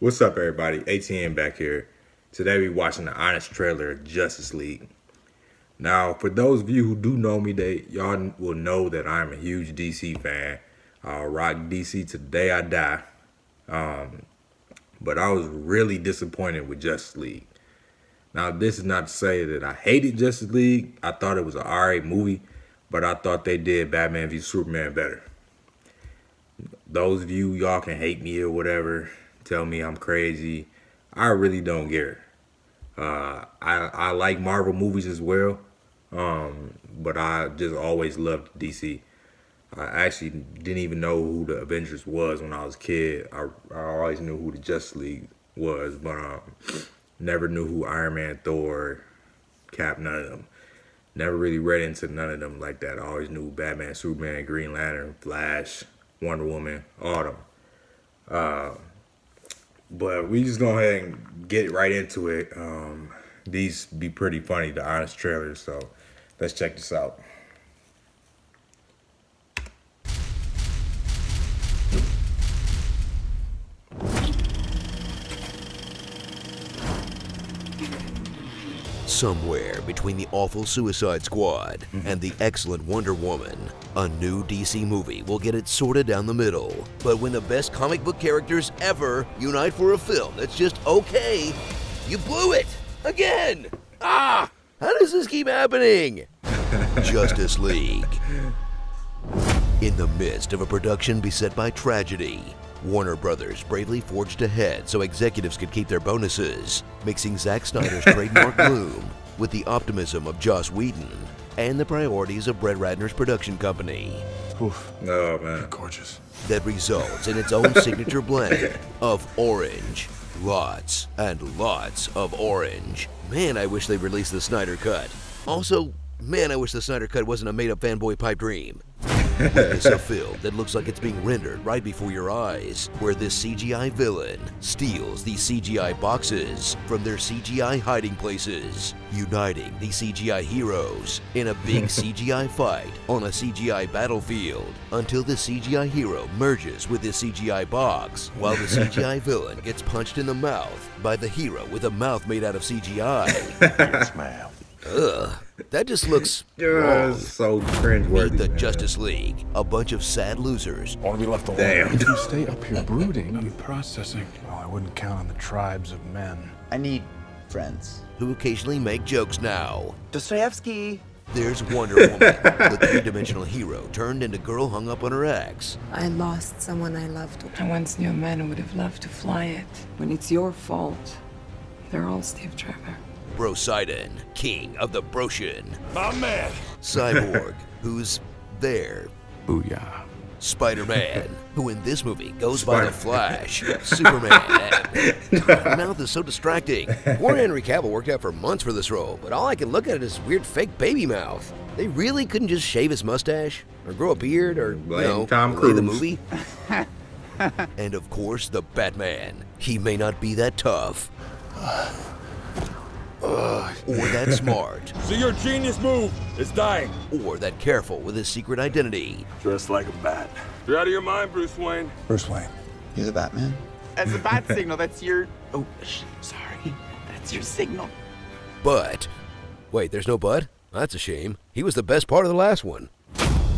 What's up, everybody? ATM back here. Today we're watching the honest trailer of Justice League. Now, for those of you who do know me, y'all will know that I'm a huge DC fan. I'll rock DC to the day I die. But I was really disappointed with Justice League. Now, this is not to say that I hated Justice League. I thought it was an alright movie, but I thought they did Batman v Superman better. Those of you, y'all can hate me or whatever, tell me I'm crazy. I really don't care. I like Marvel movies as well, but I just always loved DC. I actually didn't even know who the Avengers was when I was a kid. I always knew who the Justice League was, but never knew who Iron Man, Thor, Cap, none of them. Never really read into none of them like that. I always knew Batman, Superman, Green Lantern, Flash, Wonder Woman, all them. But we just go ahead and get right into it. These be pretty funny, the honest trailers, so let's check this out. Somewhere between the awful Suicide Squad and the excellent Wonder Woman, a new DC movie will get it sorted down the middle. But when the best comic book characters ever unite for a film that's just okay, you blew it! Again! Ah! How does this keep happening? Justice League. In the midst of a production beset by tragedy, Warner Brothers bravely forged ahead so executives could keep their bonuses, mixing Zack Snyder's trademark gloom with the optimism of Joss Whedon and the priorities of Brett Ratner's production company. Oof. Oh, man. You're gorgeous. That results in its own signature blend of orange. Lots and lots of orange. Man, I wish they released the Snyder Cut. Also, man, I wish the Snyder Cut wasn't a made-up fanboy pipe dream. Witness a film that looks like it's being rendered right before your eyes, where this CGI villain steals these CGI boxes from their CGI hiding places, uniting these CGI heroes in a big CGI fight on a CGI battlefield until the CGI hero merges with this CGI box, while the CGI villain gets punched in the mouth by the hero with a mouth made out of CGI. Yes, ma'am. Ugh, that just looks wrong. So cringeworthy. Meet the Justice League, a bunch of sad losers. I want to be left alone. Damn. If you stay up here brooding and processing, well, I wouldn't count on the tribes of men. I need friends. Who occasionally make jokes now. Dostoevsky. There's Wonder Woman, the three-dimensional hero turned into girl hung up on her ex. I lost someone I loved. I once knew a man who would have loved to fly it. When it's your fault, they're all Steve Trevor. Brosidon, king of the Broshin. My man. Cyborg, who's there. Booyah. Spider-Man, who in this movie goes by the Flash. Superman. My mouth is so distracting. Poor Henry Cavill worked out for months for this role, but all I can look at is weird fake baby mouth. They really couldn't just shave his mustache or grow a beard or, Tom play Cruise. the movie. And of course, the Batman. He may not be that tough. Or that smart. So your genius move is dying. Or that careful with his secret identity. Dressed like a bat. You're out of your mind, Bruce Wayne. Bruce Wayne. You're the Batman? As a bat signal, that's your... Oh, sorry. That's your signal. But, wait, there's no but? That's a shame. He was the best part of the last one.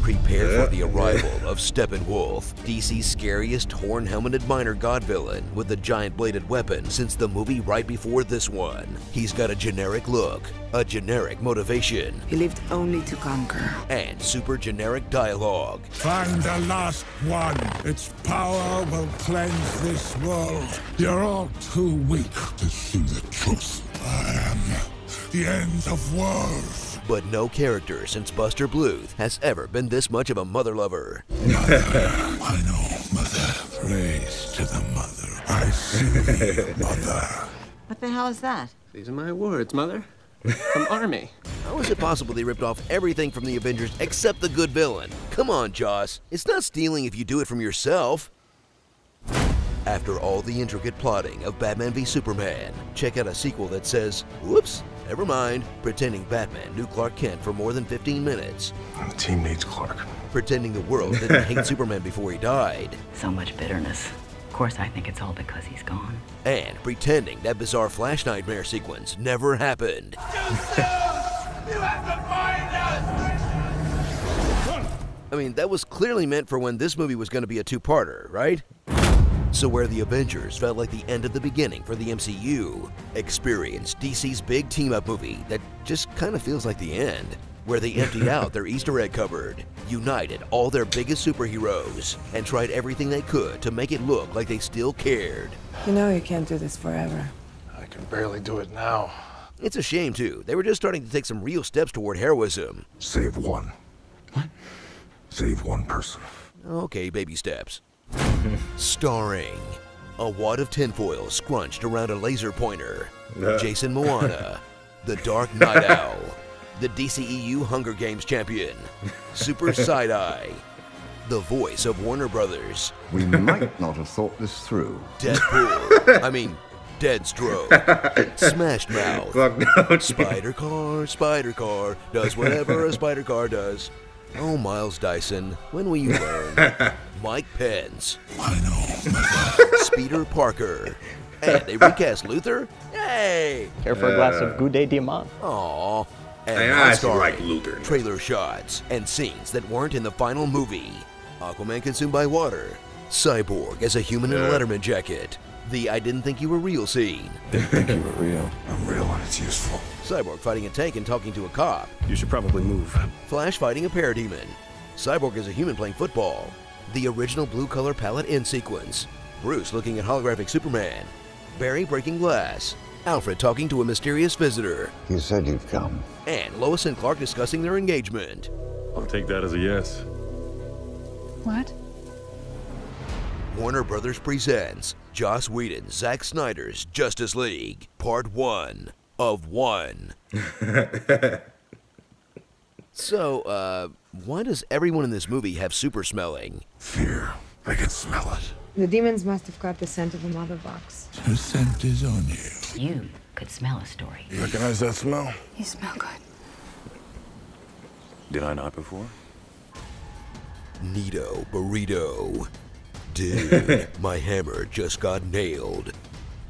Prepare for the arrival of Steppenwolf, DC's scariest horn-helmeted minor god villain with a giant bladed weapon since the movie right before this one. He's got a generic look, a generic motivation, He lived only to conquer. and super generic dialogue. Find the last one. Its power will cleanse this world. You're all too weak to see the truth. I am the end of worlds. But no character since Buster Bluth has ever been this much of a mother lover. Mother, I know, mother. Praise to the mother. I see thee, mother. What the hell is that? These are my words, Mother. From Army. How is it possible they ripped off everything from the Avengers except the good villain? Come on, Joss. It's not stealing if you do it from yourself. After all the intricate plotting of Batman v Superman, check out a sequel that says, whoops, never mind, pretending Batman knew Clark Kent for more than 15 minutes. The team needs Clark. Pretending the world didn't hate Superman before he died. So much bitterness. Of course, I think it's all because he's gone. And pretending that bizarre Flash nightmare sequence never happened. I mean, that was clearly meant for when this movie was going to be a two-parter, right? So where the Avengers felt like the end of the beginning for the MCU, experience DC's big team-up movie that just kind of feels like the end, where they emptied out their Easter egg cupboard, united all their biggest superheroes, and tried everything they could to make it look like they still cared. You know you can't do this forever. I can barely do it now. It's a shame, too. They were just starting to take some real steps toward heroism. Save one. What? Save one person. Okay, baby steps. Starring a wad of tinfoil scrunched around a laser pointer, Jason Moana, the Dark Night Owl, the DCEU Hunger Games champion, Super Side-Eye, the voice of Warner Brothers. We might not have thought this through. Deadpool. I mean, Deadstroke. Smashed Mouth. Spider Car, does whatever a spider car does. Oh, Miles Dyson, when will you learn? Mike Pence. I know. Speeder Parker. And they recast Luther? Yay! Care for a glass of Goudet Diamant? Aww. And I actually like Luther. Trailer shots and scenes that weren't in the final movie. Aquaman consumed by water. Cyborg as a human in a Letterman jacket. The I didn't think you were real scene. Didn't think you were real. I'm real and it's useful. Cyborg fighting a tank and talking to a cop. You should probably move. Flash fighting a parademon. Cyborg as a human playing football. The original blue color palette end sequence. Bruce looking at holographic Superman. Barry breaking glass. Alfred talking to a mysterious visitor. You said you'd come. And Lois and Clark discussing their engagement. I'll take that as a yes. What? Warner Brothers presents Joss Whedon's Zack Snyder's Justice League, Part 1 of 1. So, why does everyone in this movie have super smelling? Fear. I can smell it. The demons must have caught the scent of the mother box. Her scent is on you. You could smell a story. You recognize that smell? You smell good. Did I not before? Nito Burrito. Dude, my hammer just got nailed.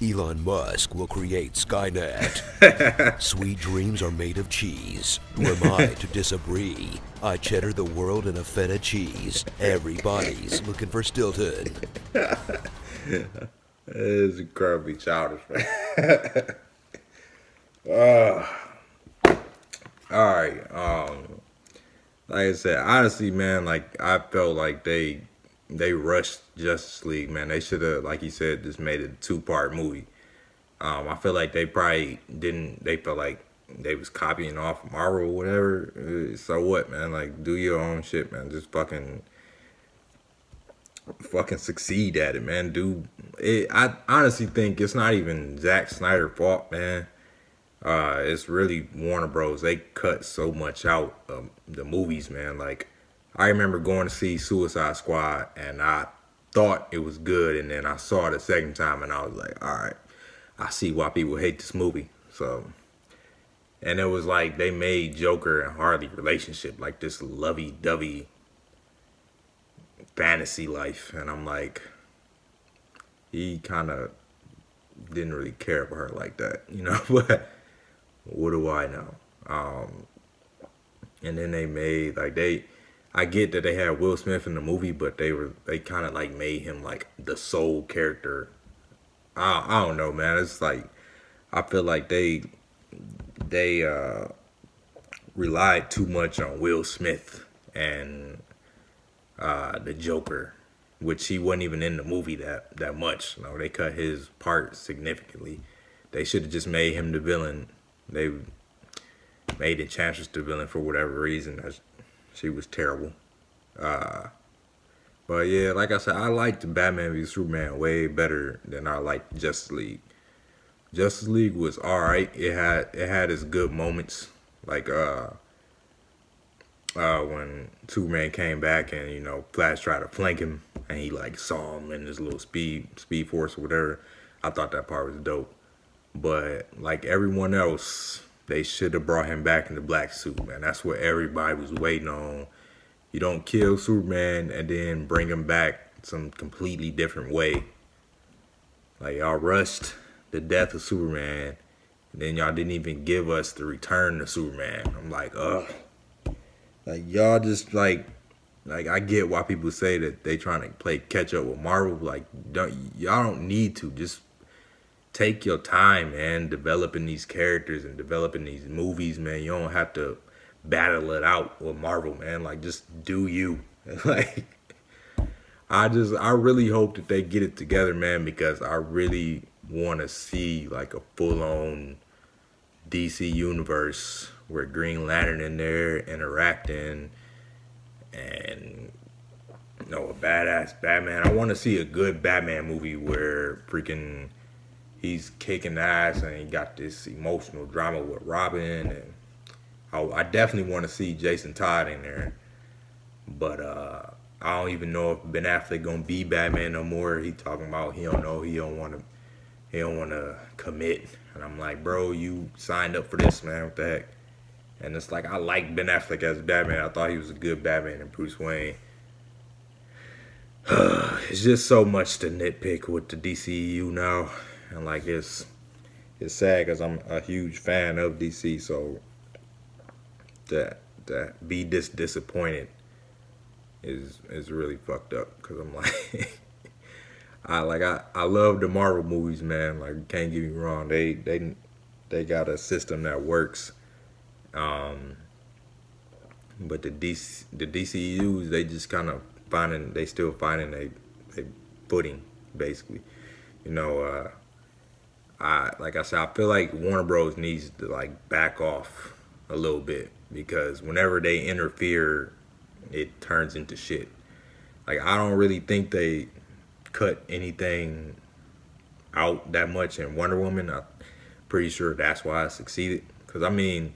Elon Musk will create Skynet. Sweet dreams are made of cheese. Who am I to disagree? I cheddar the world in a feta cheese. Everybody's looking for Stilton. It's incredibly childish, man. Alright, like I said, honestly, man, like, I felt like they rushed Justice League, man. They should have, like you said, just made it a two-part movie. I feel like they probably didn't, they felt like they was copying off Marvel or whatever. So what, man? Like, do your own shit, man. Just fucking succeed at it, man. Do it. I honestly think it's not even Zack Snyder's fault, man. It's really Warner Bros. They cut so much out of the movies, man. Like, I remember going to see Suicide Squad, and I thought it was good, and then I saw it a second time, and I was like, all right, I see why people hate this movie. So, and it was like they made Joker and Harley relationship like this lovey-dovey fantasy life, and I'm like, he kind of didn't really care for her like that, you know. But what do I know? And then they made like I get that they had Will Smith in the movie, but they kind of like made him like the sole character. I don't know, man. It's like I feel like they relied too much on Will Smith and the Joker, which he wasn't even in the movie that much. You know, they cut his part significantly. They should have just made him the villain. They made Enchantress the villain for whatever reason. She was terrible. But yeah, like I said, I liked Batman v Superman way better than I liked Justice League. Justice League was alright. It had its good moments. Like when Superman came back and, you know, Flash tried to flank him and he like saw him in his little speed force or whatever. I thought that part was dope. But like everyone else, they should have brought him back in the black suit, man. That's what everybody was waiting on. You don't kill Superman and then bring him back some completely different way. Like, y'all rushed the death of Superman, and then y'all didn't even give us the return of Superman. I'm like, ugh. Like, y'all just, like I get why people say that they trying to play catch up with Marvel. Like, y'all don't need to. Just take your time, man, developing these characters and developing these movies, man. You don't have to battle it out with Marvel, man. Like, just do you. Like, I really hope that they get it together, man, because I really want to see like a full-on DC universe where Green Lantern in there interacting, and you know, a badass Batman. I want to see a good Batman movie where freaking he's kicking ass and he got this emotional drama with Robin, and I definitely want to see Jason Todd in there. But I don't even know if Ben Affleck gonna be Batman no more. He talking about he don't know, he don't want to commit. And I'm like, bro, you signed up for this, man. What the heck? And it's like, I like Ben Affleck as Batman. I thought he was a good Batman and Bruce Wayne. It's just so much to nitpick with the DCEU now. And like, it's sad because I'm a huge fan of DC. So that be this disappointed is really fucked up, because I'm like, I love the Marvel movies, man. Like, can't get me wrong, they got a system that works. But the DCEUs, they just kind of still finding a footing, basically. You know, like I said, I feel like Warner Bros. Needs to like back off a little bit, because whenever they interfere, it turns into shit. Like, I don't really think they cut anything out that much in Wonder Woman. I'm pretty sure that's why I succeeded. Because, I mean,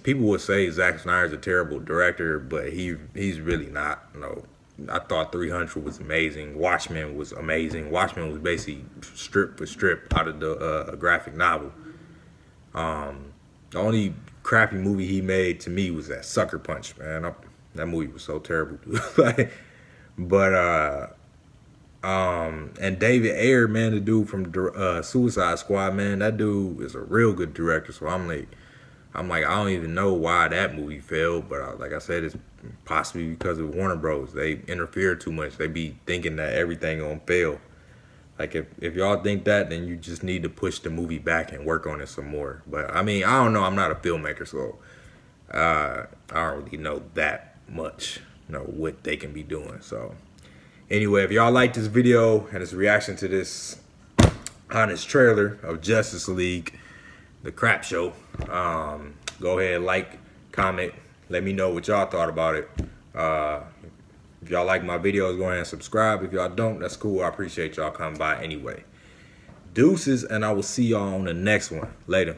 people would say Zack Snyder's a terrible director, but he's really not. No, I thought 300 was amazing. Watchmen was amazing. Watchmen was basically strip for strip out of the graphic novel. The only crappy movie he made to me was that Sucker Punch, man. That movie was so terrible, dude. And David Ayer, man, the dude from Suicide Squad, man, that dude is a real good director. So I'm like, I don't even know why that movie failed, but like I said, it's possibly because of Warner Bros. They interfere too much. They be thinking that everything gonna fail. Like, if y'all think that, then you just need to push the movie back and work on it some more. But I mean, I don't know. I'm not a filmmaker, so I don't really know that much, you know, what they can be doing. So anyway, if y'all like this video and its reaction to this honest trailer of Justice League, the crap show, go ahead, like, comment, let me know what y'all thought about it. If y'all like my videos, go ahead and subscribe. If y'all don't, that's cool. I appreciate y'all coming by anyway. Deuces, and I will see y'all on the next one. Later.